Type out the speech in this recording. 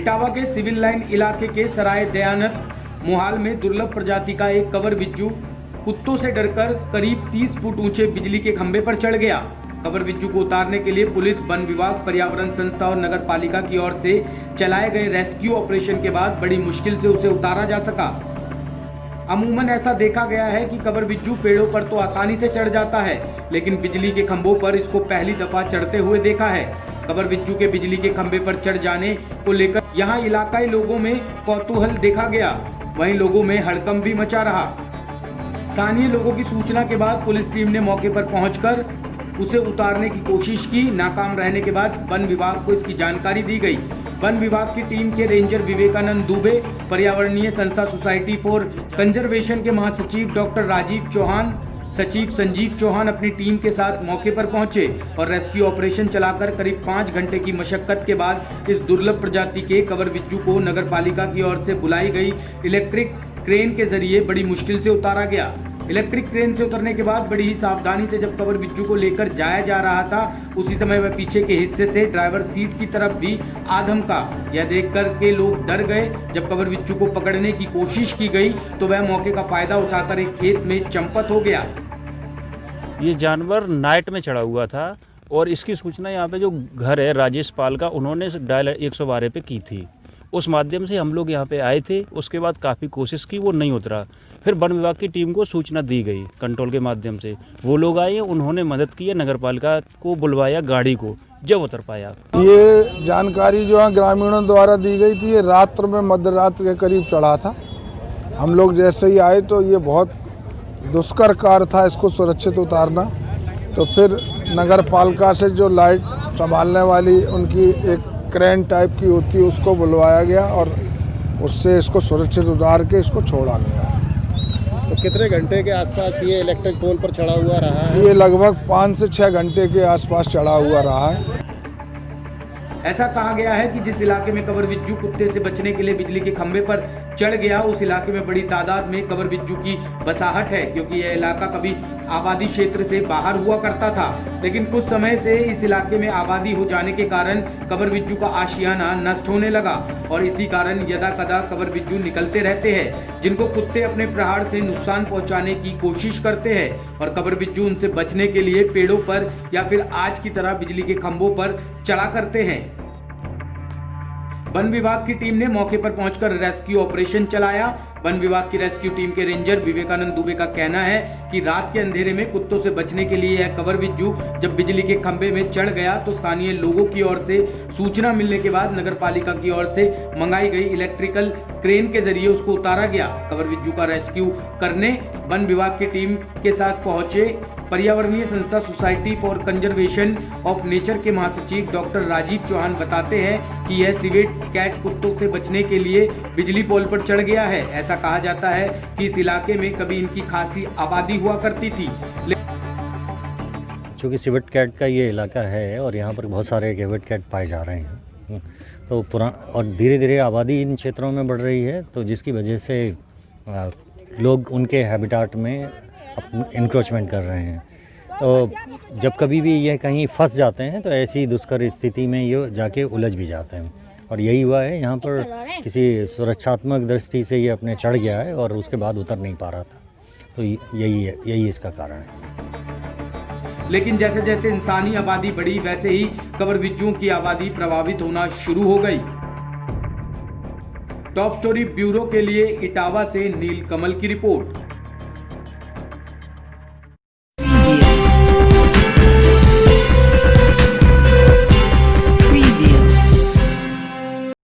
इटावा के civil line इलाके के सराय दयानत मोहाल में दुर्लभ प्रजाति का एक कवर बिज्जू कुत्तों से डरकर करीब 30 फुट ऊंचे बिजली के खंभे पर चढ़ गया। कवर बिज्जू को उतारने के लिए पुलिस, वन विभाग, पर्यावरण संस्था और नगर पालिका की ओर से चलाए गए रेस्क्यू ऑपरेशन के बाद बड़ी मुश्किल से उसे उतारा जा सका। अमूमन ऐसा देखा गया है कि कवर बिज्जू पेड़ों पर तो आसानी से चढ़ जाता है, लेकिन बिजली के खंभों पर इसको पहली दफा चढ़ते हुए देखा है। कवर बिज्जू के बिजली के खंभे पर चढ़ जाने को लेकर यहाँ इलाकाई लोगों में कौतूहल देखा गया, वहीं लोगों में हड़कंप भी मचा रहा। स्थानीय लोगों की सूचना के बाद पुलिस टीम ने मौके पर पहुंचकर उसे उतारने की कोशिश की। नाकाम रहने के बाद वन विभाग को इसकी जानकारी दी गई। वन विभाग की टीम के रेंजर विवेकानंद दुबे, पर्यावरणीय संस्था सोसाइटी फॉर कंजर्वेशन के महासचिव डॉक्टर राजीव चौहान, सचिव संजीव चौहान अपनी टीम के साथ मौके पर पहुंचे और रेस्क्यू ऑपरेशन चलाकर करीब 5 घंटे की मशक्कत के बाद इस दुर्लभ प्रजाति के कवर बिज्जू को नगर पालिका की ओर से बुलाई गई इलेक्ट्रिक क्रेन के जरिए बड़ी मुश्किल से उतारा गया। इलेक्ट्रिक क्रेन से उतरने के बाद बड़ी ही सावधानी से जब कवर बिज्जू को लेकर जाया जा रहा था, उसी समय वह पीछे के हिस्से से ड्राइवर सीट की तरफ भी आ धमका। यह देखकर के लोग डर गए। जब कवर बिज्जू को पकड़ने की कोशिश की गई तो वह मौके का फायदा उठाकर एक खेत में चंपत हो गया। ये जानवर नाइट में चढ़ा हुआ था और इसकी सूचना यहाँ पे जो घर है राजेश पाल का, उन्होंने डायल 112 पे की थी। उस माध्यम से हम लोग यहाँ पे आए थे। उसके बाद काफ़ी कोशिश की, वो नहीं उतरा। फिर वन विभाग की टीम को सूचना दी गई कंट्रोल के माध्यम से, वो लोग आए, उन्होंने मदद की है, नगर पालिका को बुलवाया गाड़ी को, जब उतर पाया। ये जानकारी जो है ग्रामीणों द्वारा दी गई थी। ये रात्र में मध्य रात के करीब चढ़ा था। हम लोग जैसे ही आए तो ये बहुत दुष्कर कार्य था इसको सुरक्षित उतारना। तो फिर नगर पालिका से जो लाइट संभालने वाली उनकी एक क्रेन टाइप की होती है उसको बुलवाया गया और उससे इसको सुरक्षित उतार के इसको छोड़ा गया। तो कितने घंटे के आसपास ये इलेक्ट्रिक पोल पर चढ़ा हुआ रहा है? ये लगभग 5 से 6 घंटे के आसपास चढ़ा हुआ रहा है। ऐसा कहा गया है कि जिस इलाके में कवर बिज्जू कुत्ते से बचने के लिए बिजली के खंभे पर चढ़ गया, उस इलाके में बड़ी तादाद में कवर बिज्जू की बसाहट है, क्योंकि यह इलाका कभी आबादी क्षेत्र से बाहर हुआ करता था। लेकिन कुछ समय से इस इलाके में आबादी हो जाने के कारण कवर बिज्जू का आशियाना नष्ट होने लगा और इसी कारण यदा कदा कवर बिज्जू निकलते रहते हैं, जिनको कुत्ते अपने प्रहार से नुकसान पहुंचाने की कोशिश करते हैं और कवर बिज्जू उनसे बचने के लिए पेड़ों पर या फिर आज की तरह बिजली के खंभों पर चढ़ा करते हैं। वन विभाग की टीम ने मौके पर पहुंचकर रेस्क्यू ऑपरेशन चलाया। वन विभाग की रेस्क्यू टीम के रेंजर विवेकानंद दुबे का कहना है कि रात के अंधेरे में कुत्तों से बचने के लिए यह कवर बिज्जू जब बिजली के खंभे में चढ़ गया तो स्थानीय लोगों की ओर से सूचना मिलने के बाद नगर पालिका की ओर से मंगाई गई इलेक्ट्रिकल क्रेन के जरिए उसको उतारा गया। कवर बिज्जू का रेस्क्यू करने वन विभाग की टीम के साथ पहुंचे पर्यावरणीय संस्था society for conservation of nature के महासचिव डॉक्टर राजीव चौहान बताते हैं कि यह सिवेट कैट कुत्तों से बचने के लिए बिजली पोल पर चढ़ गया है। ऐसा कहा जाता है कि इस इलाके में कभी इनकी खासी आबादी हुआ करती थी। चूँकि सिवेट कैट का ये इलाका है और यहाँ पर बहुत सारे सिवेट कैट पाए जा रहे हैं, तो और धीरे धीरे आबादी इन क्षेत्रों में बढ़ रही है, तो जिसकी वजह से लोग उनके हैबिटाट में इंक्रोचमेंट कर रहे हैं। तो जब कभी भी यह कहीं फंस जाते हैं तो ऐसी दुष्कर स्थिति में ये जाके उलझ भी जाते हैं और यही हुआ है। यहाँ पर किसी सुरक्षात्मक दृष्टि से ये अपने चढ़ गया है और उसके बाद उतर नहीं पा रहा था, तो यही इसका कारण है। लेकिन जैसे जैसे इंसानी आबादी बढ़ी वैसे ही कवर बिज्जुओं की आबादी प्रभावित होना शुरू हो गई। टॉप स्टोरी ब्यूरो के लिए इटावा से नील कमल की रिपोर्ट।